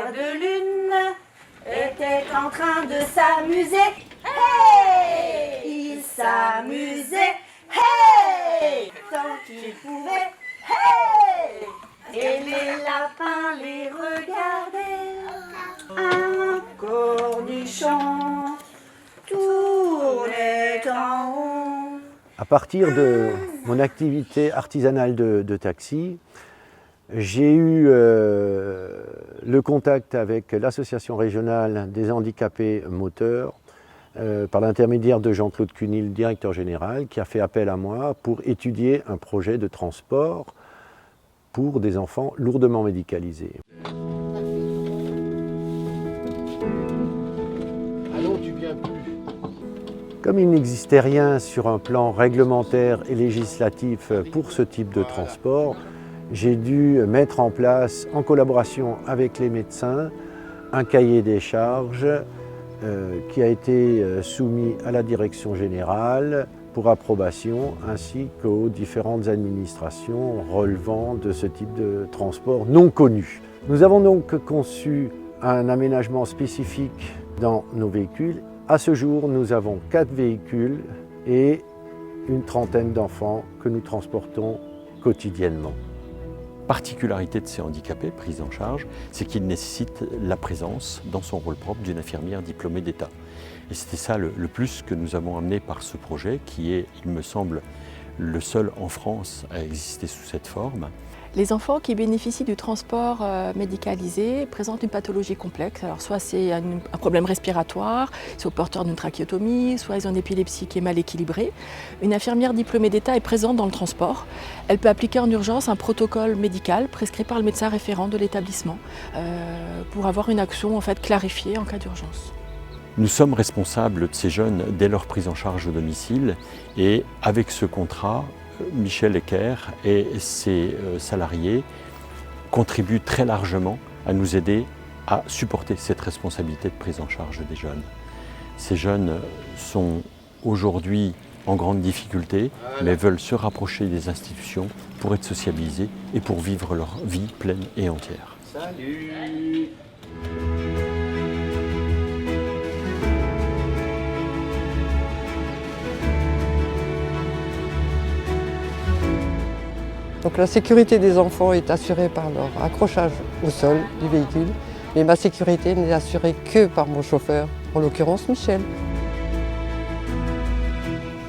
clair de lune était en train de s'amuser. Hey! Il s'amusait. Hey! Tant qu'il pouvait. Hey! Et les lapins les regardaient. Un cornichon tournait en rond. À partir de mon activité artisanale de taxi, j'ai eu le contact avec l'association régionale des handicapés moteurs par l'intermédiaire de Jean-Claude Cunil, directeur général, qui a fait appel à moi pour étudier un projet de transport pour des enfants lourdement médicalisés. Allons, tu viens plus. Comme il n'existait rien sur un plan réglementaire et législatif pour ce type de transport, j'ai dû mettre en place, en collaboration avec les médecins, un cahier des charges qui a été soumis à la direction générale pour approbation, ainsi qu'aux différentes administrations relevant de ce type de transport non connu. Nous avons donc conçu un aménagement spécifique dans nos véhicules. À ce jour, nous avons 4 véhicules et une trentaine d'enfants que nous transportons quotidiennement. Particularité de ces handicapés pris en charge, c'est qu'ils nécessitent la présence dans son rôle propre d'une infirmière diplômée d'État. Et c'était ça le plus que nous avons amené par ce projet, qui est, il me semble, le seul en France à exister sous cette forme. Les enfants qui bénéficient du transport médicalisé présentent une pathologie complexe. Alors soit c'est un problème respiratoire, ils sont porteurs d'une trachéotomie, soit ils ont une épilepsie qui est mal équilibrée. Une infirmière diplômée d'État est présente dans le transport. Elle peut appliquer en urgence un protocole médical prescrit par le médecin référent de l'établissement pour avoir une action en fait clarifiée en cas d'urgence. Nous sommes responsables de ces jeunes dès leur prise en charge au domicile et avec ce contrat, Michel Ecker et ses salariés contribuent très largement à nous aider à supporter cette responsabilité de prise en charge des jeunes. Ces jeunes sont aujourd'hui en grande difficulté, mais veulent se rapprocher des institutions pour être sociabilisés et pour vivre leur vie pleine et entière. Salut! Donc la sécurité des enfants est assurée par leur accrochage au sol du véhicule, mais ma sécurité n'est assurée que par mon chauffeur, en l'occurrence Michel.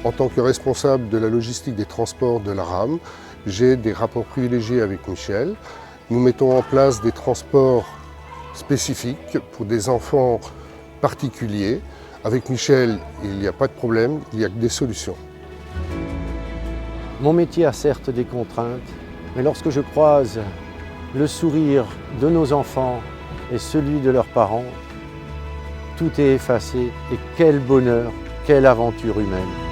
En tant que responsable de la logistique des transports de la RAM, j'ai des rapports privilégiés avec Michel. Nous mettons en place des transports spécifiques pour des enfants particuliers. Avec Michel, il n'y a pas de problème, il n'y a que des solutions. Mon métier a certes des contraintes, mais lorsque je croise le sourire de nos enfants et celui de leurs parents, tout est effacé et quel bonheur, quelle aventure humaine.